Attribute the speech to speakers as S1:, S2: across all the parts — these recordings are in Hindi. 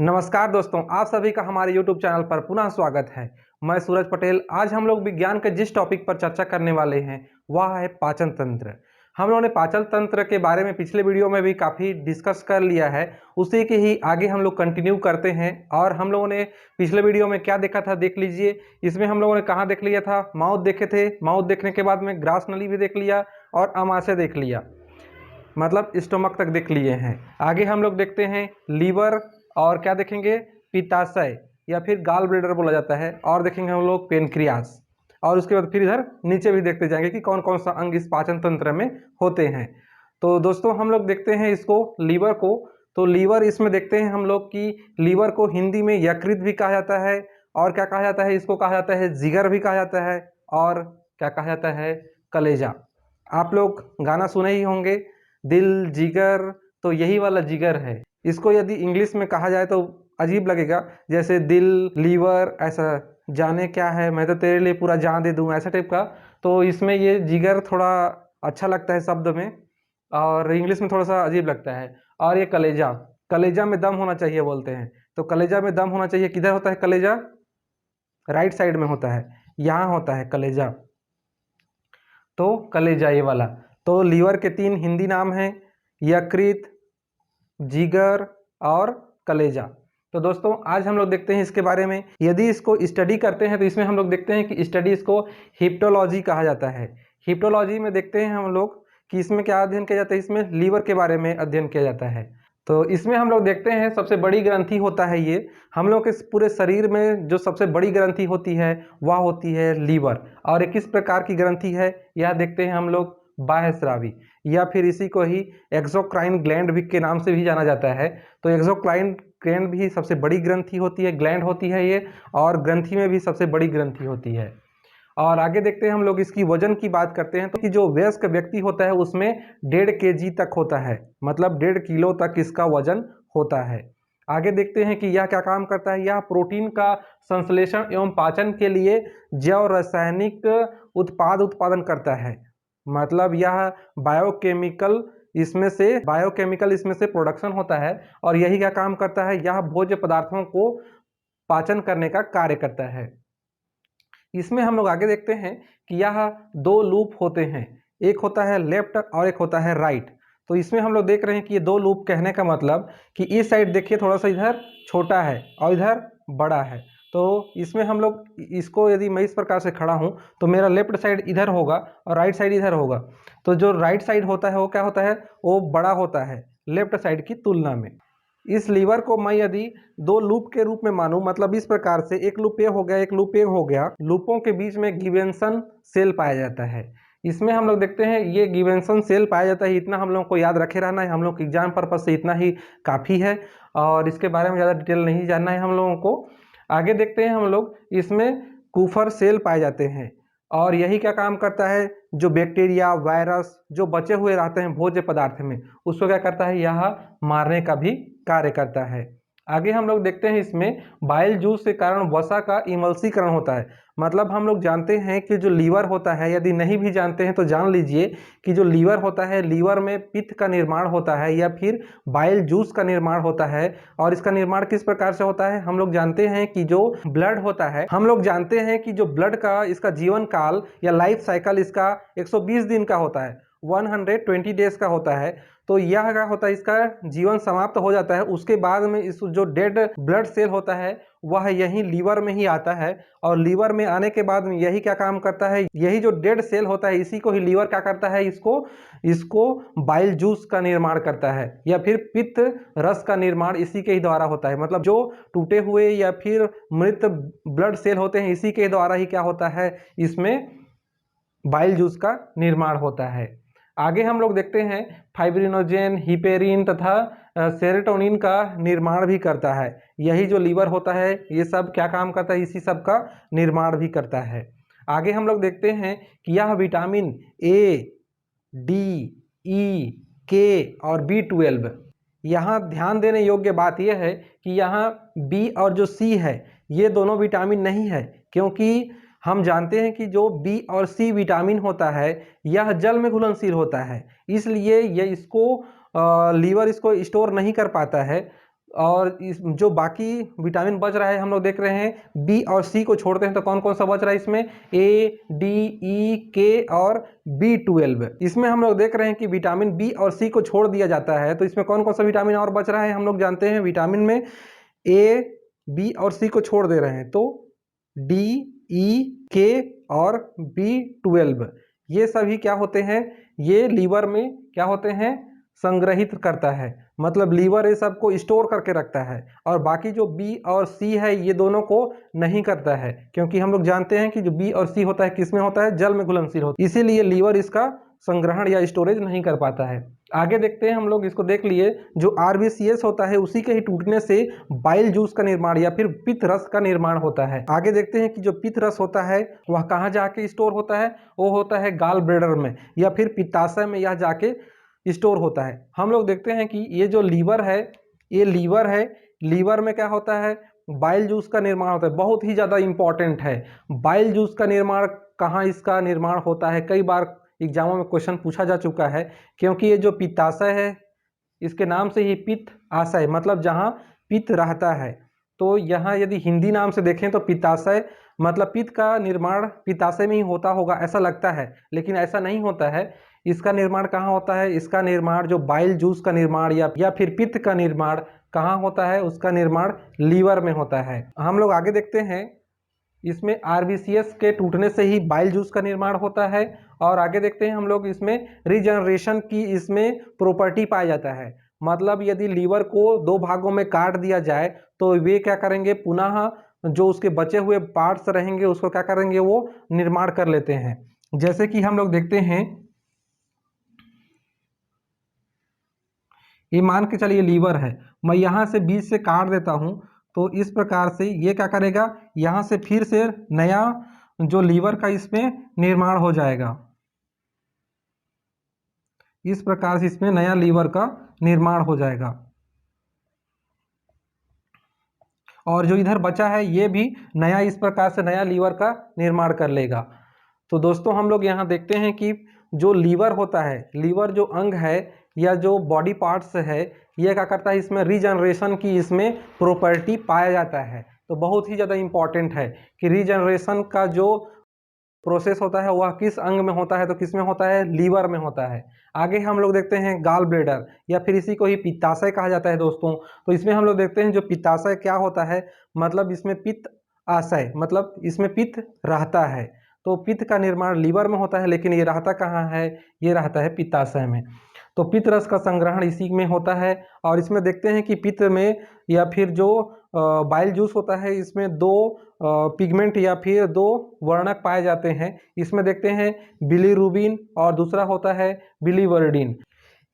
S1: नमस्कार दोस्तों, आप सभी का हमारे YouTube चैनल पर पुनः स्वागत है। मैं सूरज पटेल। आज हम लोग विज्ञान के जिस टॉपिक पर चर्चा करने वाले हैं वह है पाचन तंत्र। हम लोगों ने पाचन तंत्र के बारे में पिछले वीडियो में भी काफ़ी डिस्कस कर लिया है, उसी के ही आगे हम लोग कंटिन्यू करते हैं। और हम लोगों ने पिछले वीडियो में क्या देखा था देख लीजिए। इसमें हम लोगों ने कहाँ देख लिया था, माउथ देखे थे। माउथ देखने के बाद में ग्रास नली भी देख लिया और अमाशय देख लिया, मतलब स्टोमक तक देख लिए हैं। आगे हम लोग देखते हैं लीवर और क्या देखेंगे, पित्ताशय या फिर गाल ब्लैडर बोला जाता है, और देखेंगे हम लोग पेनक्रियास। और उसके बाद फिर इधर नीचे भी देखते जाएंगे कि कौन कौन सा अंग इस पाचन तंत्र में होते हैं। तो दोस्तों हम लोग देखते हैं इसको, लीवर को। तो लीवर इसमें देखते हैं हम लोग कि लीवर को हिंदी में यकृत भी कहा जाता है, और क्या कहा जाता है, इसको कहा जाता है जिगर भी कहा जाता है, और क्या कहा जाता है, कलेजा। आप लोग गाना सुने ही होंगे, दिल जिगर, तो यही वाला जिगर है। इसको यदि इंग्लिश में कहा जाए तो अजीब लगेगा, जैसे दिल, लीवर, ऐसा जाने क्या है, मैं तो तेरे लिए पूरा जान दे दूं, ऐसा टाइप का। तो इसमें ये जिगर थोड़ा अच्छा लगता है शब्द में, और इंग्लिश में थोड़ा सा अजीब लगता है। और ये कलेजा, कलेजा में दम होना चाहिए बोलते हैं। तो कलेजा में दम होना चाहिए, किधर होता है कलेजा? राइट साइड में होता है, यहाँ होता है कलेजा। तो कलेजा ये वाला। तो लीवर के 3 हिंदी नाम हैं, यकृत, जिगर और कलेजा। तो दोस्तों आज हम लोग देखते हैं इसके बारे में। यदि इसको स्टडी करते हैं तो इसमें हम लोग देखते हैं कि स्टडी इसको हिप्टोलॉजी कहा जाता है। हिप्टोलॉजी में देखते हैं हम लोग कि इसमें क्या अध्ययन किया जाता है, इसमें लीवर के बारे में अध्ययन किया जाता है। तो इसमें हम लोग देखते हैं सबसे बड़ी ग्रंथि होता है ये, हम लोग के पूरे शरीर में जो सबसे बड़ी ग्रंथि होती है वह होती है लीवर। और ये किस प्रकार की ग्रंथि है यह देखते हैं हम लोग, बाह्यस्रावी, या फिर इसी को ही एक्सोक्राइन ग्लैंड भी के नाम से भी जाना जाता है। तो एक्सोक्राइन ग्लैंड भी सबसे बड़ी ग्रंथि होती है, ग्लैंड होती है ये, और ग्रंथि में भी सबसे बड़ी ग्रंथि होती है। और आगे देखते हैं हम लोग इसकी वजन की बात करते हैं, तो कि जो वयस्क व्यक्ति होता है उसमें 1.5 kg तक होता है, मतलब 1.5 किलो तक इसका वजन होता है। आगे देखते हैं कि यह क्या काम करता है। यह प्रोटीन का संश्लेषण एवं पाचन के लिए जैव रासायनिक उत्पादन करता है, मतलब यह बायोकेमिकल इसमें से प्रोडक्शन होता है। और यही क्या काम करता है, यह भोज्य पदार्थों को पाचन करने का कार्य करता है। इसमें हम लोग आगे देखते हैं कि यह 2 लूप होते हैं, एक होता है लेफ्ट और एक होता है राइट। तो इसमें हम लोग देख रहे हैं कि ये 2 लूप कहने का मतलब कि इस साइड देखिए थोड़ा सा इधर छोटा है और इधर बड़ा है। तो इसमें हम लोग इसको, यदि मैं इस प्रकार से खड़ा हूँ तो मेरा लेफ्ट साइड इधर होगा और राइट साइड इधर होगा। तो जो राइट साइड होता है वो क्या होता है, वो बड़ा होता है लेफ्ट साइड की तुलना में। इस लीवर को मैं यदि 2 लूप के रूप में मानूं, मतलब इस प्रकार से, एक लूप ए हो गया, एक लूप ए हो गया, लूपों के बीच में गिवेंसन सेल पाया जाता है। इसमें हम लोग देखते हैं ये गिवेंसन सेल पाया जाता है, इतना हम लोग को याद रखे रहना है, हम लोग एग्जाम पर्पज से इतना ही काफ़ी है, और इसके बारे में ज़्यादा डिटेल नहीं जानना है हम लोगों को। आगे देखते हैं हम लोग, इसमें कूफर सेल पाए जाते हैं, और यही क्या काम करता है, जो बैक्टीरिया, वायरस जो बचे हुए रहते हैं भोज्य पदार्थ में, उसको क्या करता है, यह मारने का भी कार्य करता है। आगे हम लोग देखते हैं इसमें बाइल जूस के कारण वसा का इमल्सीकरण होता है। मतलब हम लोग जानते हैं कि जो लीवर होता है, यदि नहीं भी जानते हैं तो जान लीजिए कि जो लीवर होता है, लीवर में पित्त का निर्माण होता है या फिर बाइल जूस का निर्माण होता है। और इसका निर्माण किस प्रकार से होता है, हम लोग जानते हैं कि जो ब्लड होता है, हम लोग जानते हैं कि जो ब्लड का इसका जीवन काल या लाइफ साइकिल इसका 120 दिन का होता है, 120 डेज का होता है। तो यह क्या होता है, इसका जीवन समाप्त हो जाता है, उसके बाद में इस जो डेड ब्लड सेल होता है वह यही लीवर में ही आता है। और लीवर में आने के बाद में यही क्या काम करता है, यही जो डेड सेल होता है इसी को ही लीवर क्या करता है, इसको बाइल जूस का निर्माण करता है, या फिर पित्त रस का निर्माण इसी के ही द्वारा होता है। मतलब जो टूटे हुए या फिर मृत ब्लड सेल होते हैं इसी के द्वारा ही क्या होता है, इसमें बाइल जूस का निर्माण होता है। आगे हम लोग देखते हैं फाइब्रिनोजेन, हिपेरिन तथा सेरोटोनिन का निर्माण भी करता है। यही जो लीवर होता है ये सब क्या काम करता है, इसी सब का निर्माण भी करता है। आगे हम लोग देखते हैं कि यह विटामिन ए, डी, ई, के और B12, यहाँ ध्यान देने योग्य बात यह है कि यहाँ बी और जो सी है ये दोनों विटामिन नहीं है, क्योंकि हम जानते हैं कि जो बी और सी विटामिन होता है यह जल में घुलनशील होता है, इसलिए यह लीवर इसको स्टोर नहीं कर पाता है। और इस जो बाकी विटामिन बच रहा है हम लोग देख रहे हैं बी और सी को छोड़ते हैं तो कौन कौन सा बच रहा है इसमें, ए डी ई के और B12। इसमें हम लोग देख रहे हैं कि विटामिन बी और सी को छोड़ दिया जाता है, तो इसमें कौन कौन सा विटामिन और बच रहा है हम लोग जानते हैं। विटामिन में ए बी और सी को छोड़ दे रहे हैं तो डी ई के और B12 ये सभी क्या होते हैं, ये लीवर में क्या होते हैं, संग्रहित करता है, मतलब लीवर ये सबको स्टोर करके रखता है। और बाकी जो बी और सी है ये दोनों को नहीं करता है, क्योंकि हम लोग जानते हैं कि जो बी और सी होता है किसमें होता है, जल में घुलनशील होता है, इसीलिए लीवर इसका संग्रहण या स्टोरेज नहीं कर पाता है। आगे देखते हैं हम लोग, इसको देख लिए, जो RBCS होता है उसी के ही टूटने से बाइल जूस का निर्माण या फिर पित्त रस का निर्माण होता है। आगे देखते हैं कि जो पित्त रस होता है वह कहाँ जाके स्टोर होता है, वो होता है गाल ब्लैडर में या फिर पित्ताशय में, यह जाके स्टोर होता है। हम लोग देखते हैं कि ये जो लीवर है, ये लीवर है, लीवर में क्या होता है, बाइल जूस का निर्माण होता है, बहुत ही ज़्यादा इंपॉर्टेंट है। बाइल जूस का निर्माण कहाँ इसका निर्माण होता है, कई बार एग्जामों में क्वेश्चन पूछा जा चुका है, क्योंकि ये जो पित्ताशय है इसके नाम से ही पित्त आशय, मतलब जहाँ पित्त रहता है। तो यहाँ यदि हिंदी नाम से देखें तो पित्ताशय मतलब पित्त का निर्माण पित्ताशय में ही होता होगा ऐसा लगता है, लेकिन ऐसा नहीं होता है। इसका निर्माण कहाँ होता है, इसका निर्माण जो बाइल जूस का निर्माण या फिर पित्त का निर्माण कहाँ होता है, उसका निर्माण लीवर में होता है। हम लोग आगे देखते हैं, इसमें RBCS के टूटने से ही बाइल जूस का निर्माण होता है। और आगे देखते हैं हम लोग, इसमें रीजनरेशन की इसमें प्रॉपर्टी पाया जाता है, मतलब यदि लीवर को दो भागों में काट दिया जाए तो वे क्या करेंगे, पुनः जो उसके बचे हुए पार्ट्स रहेंगे उसको क्या करेंगे, वो निर्माण कर लेते हैं। जैसे कि हम लोग देखते हैं, ये मान के चलिए लीवर है, मैं यहाँ से बीच से काट देता हूँ तो इस प्रकार से ये क्या करेगा, यहाँ से फिर से नया जो लीवर का इसमें निर्माण हो जाएगा, इस प्रकार से इसमें नया लीवर का निर्माण हो जाएगा। और जो इधर बचा है ये भी नया इस प्रकार से नया लीवर का निर्माण कर लेगा। तो दोस्तों हम लोग यहाँ देखते हैं कि जो लीवर होता है, लीवर जो अंग है या जो बॉडी पार्ट्स है, ये क्या करता है, इसमें रीजनरेशन की इसमें प्रॉपर्टी पाया जाता है। तो बहुत ही ज़्यादा इम्पॉर्टेंट है कि रीजनरेशन का जो प्रोसेस होता है वह किस अंग में होता है, तो किस में होता है, लीवर में होता है। आगे हम लोग देखते हैं गाल ब्लैडर या फिर इसी को ही पित्ताशय कहा जाता है दोस्तों। तो इसमें हम लोग देखते हैं जो पित्ताशय क्या होता है, मतलब इसमें पित्त आशय, मतलब इसमें पित्त रहता है। तो पित्त का निर्माण लीवर में होता है, लेकिन ये रहता कहाँ है, ये रहता है पित्ताशय में। तो पित्त रस का संग्रहण इसी में होता है। और इसमें देखते हैं कि पित्त में या फिर जो बाइल जूस होता है, इसमें दो पिगमेंट या फिर दो वर्णक पाए जाते हैं। इसमें देखते हैं बिलीरुबिन और दूसरा होता है बिलीवर्डिन।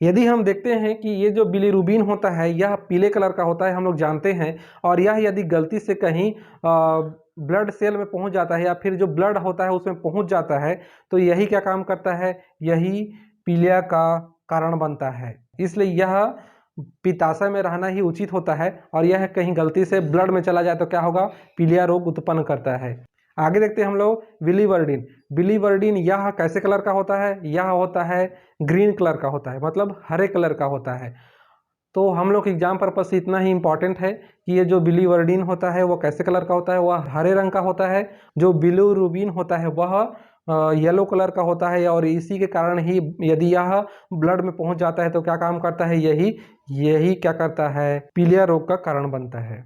S1: यदि हम देखते हैं कि ये जो बिलीरुबिन होता है यह पीले कलर का होता है, हम लोग जानते हैं। और यह यदि गलती से कहीं ब्लड सेल में पहुंच जाता है या फिर जो ब्लड होता है उसमें पहुंच जाता है, तो यही क्या काम करता है, यही पीलिया का कारण बनता है। इसलिए यह पित्ताशय में रहना ही उचित होता है, और यह कहीं गलती से ब्लड में चला जाए तो क्या होगा, पीलिया रोग उत्पन्न करता है। आगे देखते हैं हम लोग बिलीवर्डिन। बिलीवर्डिन यह कैसे कलर का होता है, यह होता है ग्रीन कलर का होता है, मतलब हरे कलर का होता है। तो हम लोग एग्जाम पर्पस से इतना ही इम्पॉर्टेंट है कि ये जो बिलीवर्डिन होता है वो कैसे कलर का होता है, वह हरे रंग का होता है। जो बिलीरुबिन होता है वह येलो कलर का होता है, और इसी के कारण ही यदि यह ब्लड में पहुंच जाता है तो क्या काम करता है, यही क्या करता है, पीलिया रोग का कारण बनता है।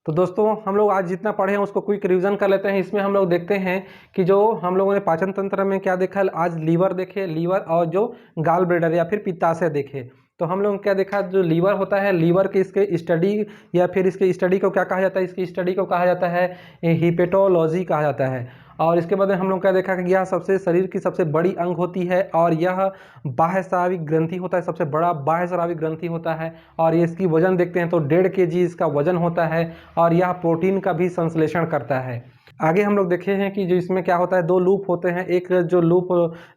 S1: तो दोस्तों हम लोग आज जितना पढ़े हैं उसको क्विक रिवीजन कर लेते हैं। इसमें हम लोग देखते हैं कि जो हम लोगों ने पाचन तंत्र में क्या देखा, आज लीवर देखे, लीवर और जो गाल ब्लैडर या फिर पित्ताशय देखे। तो हम लोग क्या देखा, जो लीवर होता है, लीवर के इसके स्टडी या फिर इसके स्टडी को क्या कहा जाता है, इसकी स्टडी को कहा जाता है हिपेटोलॉजी कहा जाता है। और इसके बाद हम लोग क्या देखा कि यह सबसे शरीर की सबसे बड़ी अंग होती है, और यह बाह्य स्रावी ग्रंथि होता है, सबसे बड़ा बाह्य स्रावी ग्रंथि होता है। और ये इसकी वजन देखते हैं तो 1.5 kg इसका वजन होता है, और यह प्रोटीन का भी संश्लेषण करता है। आगे हम लोग देखे हैं कि जो इसमें क्या होता है, दो लूप होते हैं। एक जो लूप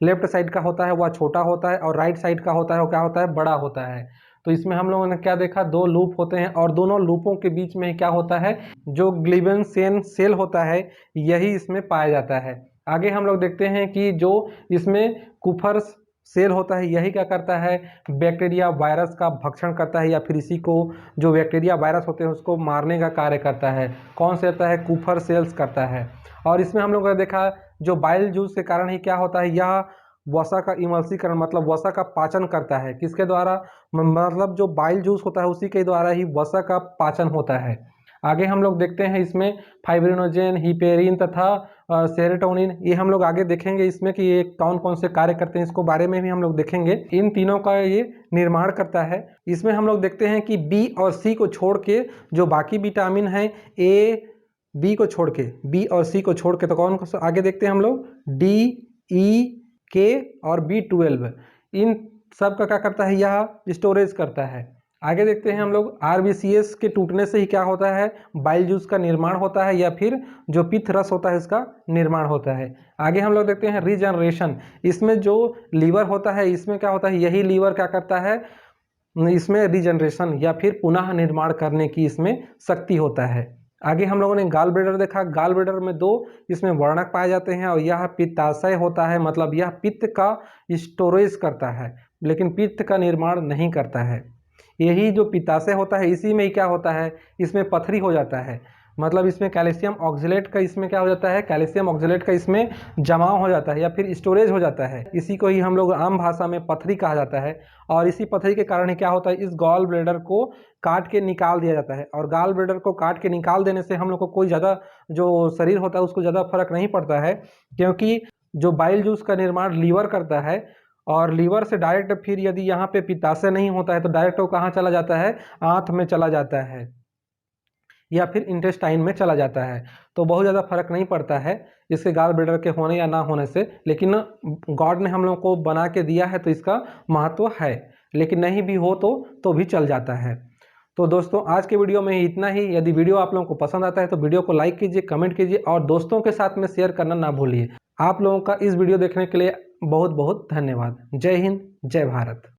S1: लेफ्ट साइड का होता है वह छोटा होता है, और राइट साइड का होता है वो क्या होता है, बड़ा होता है। तो इसमें हम लोगों ने क्या देखा, दो लूप होते हैं, और दोनों लूपों के बीच में क्या होता है, जो ग्लिबेंसेन सेल होता है यही इसमें पाया जाता है। आगे हम लोग देखते हैं कि जो इसमें कुफर सेल होता है यही क्या करता है, बैक्टीरिया वायरस का भक्षण करता है या फिर इसी को जो बैक्टीरिया वायरस होते हैं उसको मारने का कार्य करता है। कौन से करता है, कुफर सेल्स करता है। और इसमें हम लोगों ने देखा जो बाइल जूस के कारण ही क्या होता है, यह वसा का इमल्सीकरण मतलब वसा का पाचन करता है। किसके द्वारा, मतलब जो बाइल जूस होता है उसी के द्वारा ही वसा का पाचन होता है। आगे हम लोग देखते हैं इसमें फाइब्रिनोजेन, हिपेरिन तथा सेरोटोनिन, ये हम लोग आगे देखेंगे इसमें कि ये कौन कौन से कार्य करते हैं, इसको बारे में भी हम लोग देखेंगे। इन तीनों का ये निर्माण करता है। इसमें हम लोग देखते हैं कि बी और सी को छोड़ के जो बाकी विटामिन हैं, ए बी को छोड़ के, बी और सी को छोड़ के, तो कौन कौन आगे देखते हैं हम लोग, डी, ई, के और B12, इन सब का क्या करता है, यह स्टोरेज करता है। आगे देखते हैं हम लोग RBCS के टूटने से ही क्या होता है, बाइल जूस का निर्माण होता है या फिर जो पित्त रस होता है इसका निर्माण होता है। आगे हम लोग देखते हैं रीजनरेशन, इसमें जो लीवर होता है इसमें क्या होता है, यही लीवर क्या करता है, इसमें रीजनरेशन या फिर पुनः निर्माण करने की इसमें शक्ति होता है। आगे हम लोगों ने गाल ब्लेडर देखा, गाल ब्लेडर में दो इसमें वर्णक पाए जाते हैं और यह पित्ताशय होता है, मतलब यह पित्त का स्टोरेज करता है लेकिन पित्त का निर्माण नहीं करता है। यही जो पित्ताशय होता है इसी में ही क्या होता है, इसमें पथरी हो जाता है, मतलब इसमें कैल्शियम ऑक्जेलेट का इसमें क्या हो जाता है, कैल्शियम ऑक्जेलेट का इसमें जमाव हो जाता है या फिर स्टोरेज हो जाता है। इसी को ही हम लोग आम भाषा में पथरी कहा जाता है। और इसी पथरी के कारण ही क्या होता है, इस गॉल ब्लेडर को काट के निकाल दिया जाता है। और गॉल ब्लेडर को काट के निकाल देने से हम लोग को कोई ज़्यादा जो शरीर होता है उसको ज़्यादा फर्क नहीं पड़ता है, क्योंकि जो बाइल जूस का निर्माण लीवर करता है और लीवर से डायरेक्ट फिर यदि यहाँ पे पित्ताशय नहीं होता है तो डायरेक्ट वो कहाँ चला जाता है, आंत में चला जाता है या फिर इंटेस्टाइन में चला जाता है। तो बहुत ज़्यादा फर्क नहीं पड़ता है इसके गाल ब्लेडर के होने या ना होने से, लेकिन गॉड ने हम लोग को बना के दिया है तो इसका महत्व है, लेकिन नहीं भी हो तो भी चल जाता है। तो दोस्तों आज के वीडियो में इतना ही। यदि वीडियो आप लोगों को पसंद आता है तो वीडियो को लाइक कीजिए, कमेंट कीजिए और दोस्तों के साथ में शेयर करना ना भूलिए। आप लोगों का इस वीडियो देखने के लिए बहुत बहुत धन्यवाद। जय हिंद, जय भारत।